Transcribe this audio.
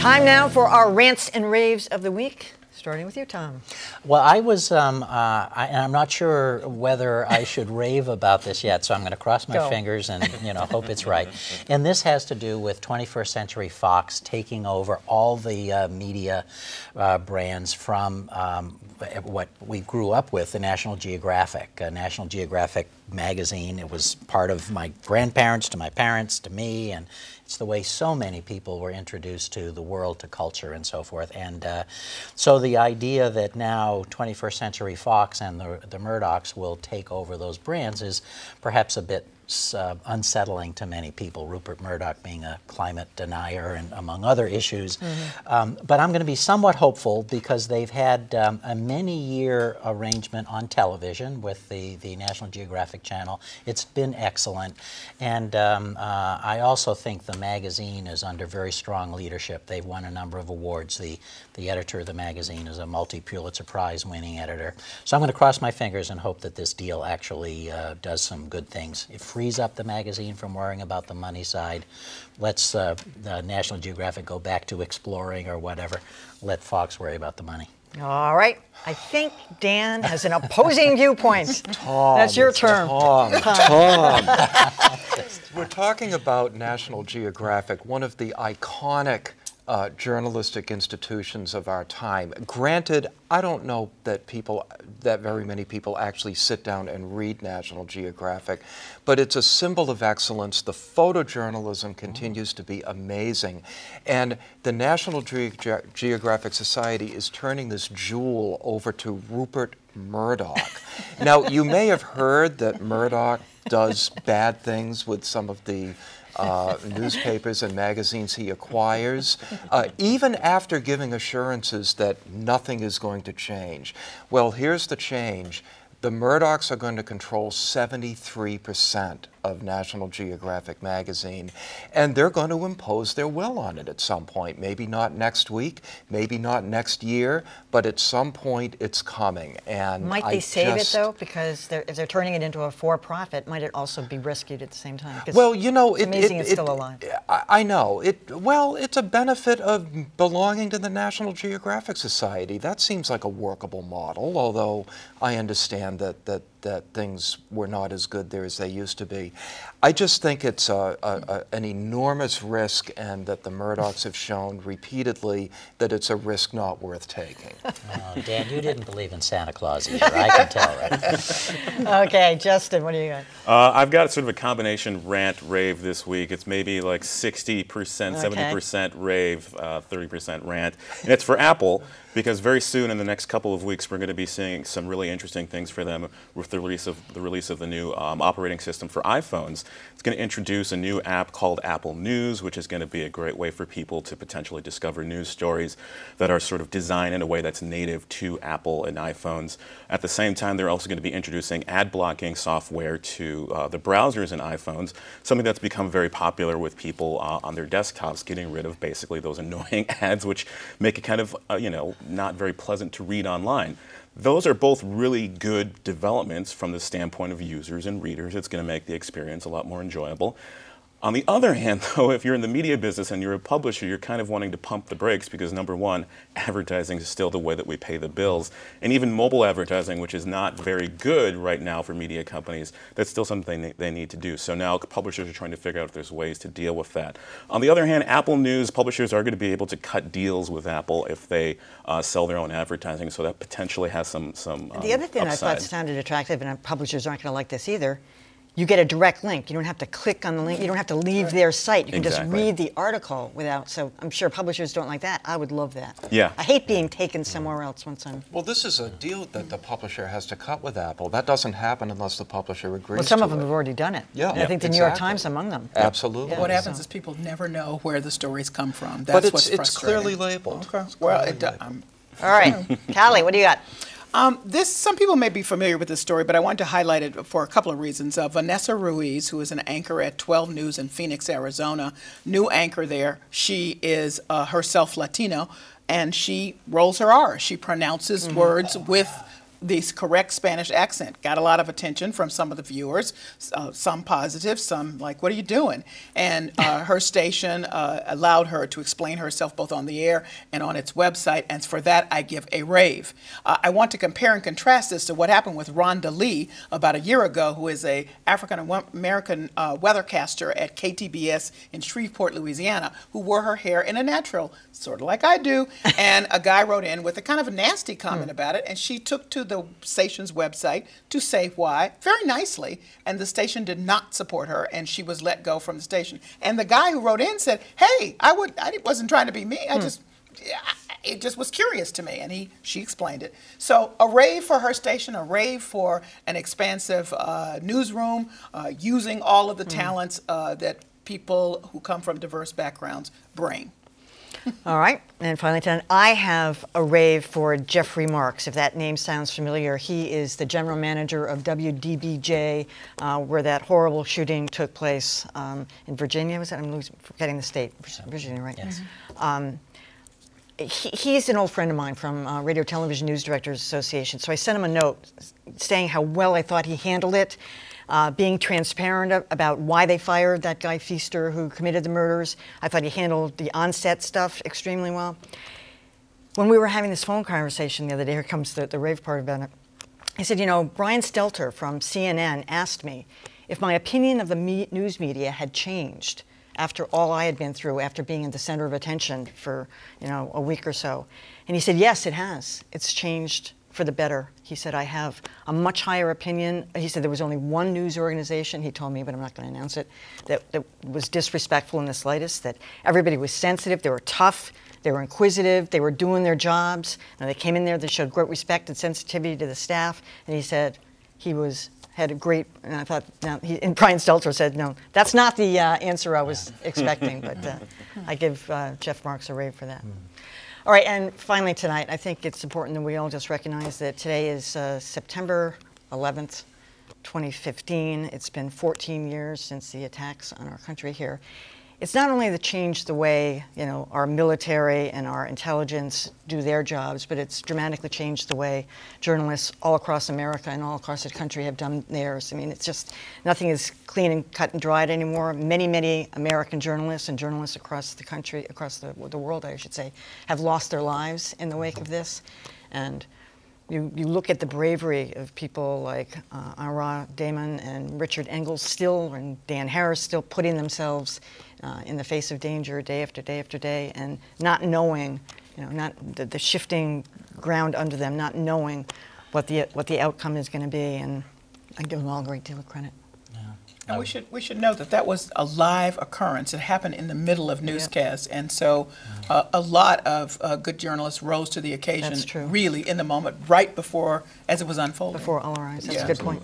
Time now for our rants and raves of the week. Starting with you, Tom. Well, I was, I'm not sure whether I should rave about this yet, so I'm going to cross my fingers and, hope it's right. And this has to do with 21st Century Fox taking over all the media brands from what we grew up with, the National Geographic. National Geographic magazine, it was part of my grandparents, to my parents, to me, and it's the way so many people were introduced to the world, to culture, and so forth. And so the idea that now 21st Century Fox and the Murdochs will take over those brands is perhaps a bit unsettling to many people, Rupert Murdoch being a climate denier and among other issues. But I'm going to be somewhat hopeful because they've had a many-year arrangement on television with the National Geographic Channel. It's been excellent. And I also think the magazine is under very strong leadership. They've won a number of awards. The editor of the magazine is a multi-Pulitzer Prize winning editor. So I'm going to cross my fingers and hope that this deal actually does some good things. It frees up the magazine from worrying about the money side. Let's the National Geographic go back to exploring or whatever. Let Fox worry about the money. All right. I think Dan has an opposing viewpoint. Tom, that's your turn. Tom. We're talking about National Geographic, one of the iconic journalistic institutions of our time. Granted, I don't know that very many people actually sit down and read National Geographic, but it's a symbol of excellence. The photojournalism continues to be amazing. And the National Geographic Society is turning this jewel over to Rupert Murdoch. Now, you may have heard that Murdoch does bad things with some of the newspapers and magazines he acquires, even after giving assurances that nothing is going to change. Well, here's the change. The Murdochs are going to control 73% of National Geographic magazine, and they're going to impose their will on it at some point. Maybe not next week, maybe not next year, but at some point it's coming. And might they save it though? Because if they're turning it into a for-profit, might it also be rescued at the same time? Well, you know, it's amazing it's still alive. I know. Well, it's a benefit of belonging to the National Geographic Society. That seems like a workable model, although I understand that things were not as good there as they used to be. I just think it's an enormous risk, and that the Murdochs have shown repeatedly that it's a risk not worth taking. Oh, Dan, you didn't believe in Santa Claus either. I can tell, right? Okay, Justin, what do you got? I've got sort of a combination rant rave this week. It's maybe like 60%, 70% rave, 30% rant. And it's for Apple, because very soon in the next couple of weeks we're going to be seeing some really interesting things for them with the release of the new operating system for iPhones. It's going to introduce a new app called Apple News, which is going to be a great way for people to potentially discover news stories that are sort of designed in a way that's native to Apple and iPhones. At the same time, they're also going to be introducing ad blocking software to the browsers in iPhones, something that's become very popular with people on their desktops, getting rid of basically those annoying ads which make it kind of, not very pleasant to read online. Those are both really good developments from the standpoint of users and readers. It's going to make the experience a lot more enjoyable. On the other hand, though, if you're in the media business and you're a publisher, you're kind of wanting to pump the brakes because, number one, advertising is still the way that we pay the bills. And even mobile advertising, which is not very good right now for media companies, that's still something they need to do. So now publishers are trying to figure out if there's ways to deal with that. On the other hand, Apple News publishers are going to be able to cut deals with Apple if they sell their own advertising. So that potentially has some The other thing upside. I thought sounded attractive, and publishers aren't going to like this either, you get a direct link. You don't have to click on the link. You don't have to leave their site. You can just read the article without, so I'm sure publishers don't like that. I would love that. Yeah. I hate being taken somewhere else once I'm... Well, this is a deal that the publisher has to cut with Apple. That doesn't happen unless the publisher agrees to it. Well, some of them have already done it. Yeah, and I think the New York Times among them. Absolutely. Yeah. What happens is people never know where the stories come from. That's but what's frustrating. it's clearly labeled. Okay. Well, all right. Callie, what do you got? Some people may be familiar with this story, but I wanted to highlight it for a couple of reasons. Vanessa Ruiz, who is an anchor at 12 News in Phoenix, Arizona, new anchor there. She is herself Latino, and she rolls her R. She pronounces words with the correct Spanish accent. Got a lot of attention from some of the viewers, some positive, some like, what are you doing? And her station allowed her to explain herself both on the air and on its website, and for that I give a rave. I want to compare and contrast this to what happened with Rhonda Lee about a year ago, who is a African-American weathercaster at KTBS in Shreveport, Louisiana, who wore her hair in a natural, sort of like I do, and a guy wrote in with a kind of a nasty comment about it, and she took to the station's website to say why, very nicely, and the station did not support her, and she was let go from the station. And the guy who wrote in said, hey, I wasn't trying to be me, it just was curious to me, and she explained it. So a rave for her station, a rave for an expansive newsroom, using all of the talents that people who come from diverse backgrounds bring. All right, and finally, I have a rave for Jeffrey Marks. If that name sounds familiar, he is the general manager of WDBJ, where that horrible shooting took place in Virginia. Was that? I'm forgetting the state. Virginia, right? Yes. He's an old friend of mine from Radio Television News Directors Association. So I sent him a note saying how well I thought he handled it, being transparent about why they fired that guy Feaster who committed the murders. I thought he handled the on-set stuff extremely well. When we were having this phone conversation the other day, here comes the rave part about it. He said, you know, Brian Stelter from CNN asked me if my opinion of the news media had changed after all I had been through, after being in the center of attention for, you know, a week or so. And he said, yes, it has. It's changed for the better. He said, I have a much higher opinion. He said there was only one news organization, he told me, but I'm not going to announce it, that was disrespectful in the slightest, that everybody was sensitive, they were tough, they were inquisitive, they were doing their jobs, and they came in there, they showed great respect and sensitivity to the staff, and he said had a great, and I thought, now, and Brian Stelter said, no, that's not the answer I was expecting, but I give Jeff Marks a rave for that. All right, and finally tonight, I think it's important that we all just recognize that today is September 11th, 2015. It's been 14 years since the attacks on our country here. It's not only to change the way, you know, our military and our intelligence do their jobs, but it's dramatically changed the way journalists all across America and all across the country have done theirs. I mean, it's just, nothing is clean and cut and dried anymore. Many, many American journalists and journalists across the country, across the world, I should say, have lost their lives in the wake of this. And you look at the bravery of people like Ira Damon and Richard Engels still, and Dan Harris still putting themselves in the face of danger day after day after day, and not knowing, you know, not the shifting ground under them, not knowing what the outcome is going to be, and I give them all a great deal of credit. And we should note that that was a live occurrence. It happened in the middle of newscasts, and so a lot of good journalists rose to the occasion. That's true. Really in the moment, right before, as it was unfolding. Before all our eyes. That's a good point.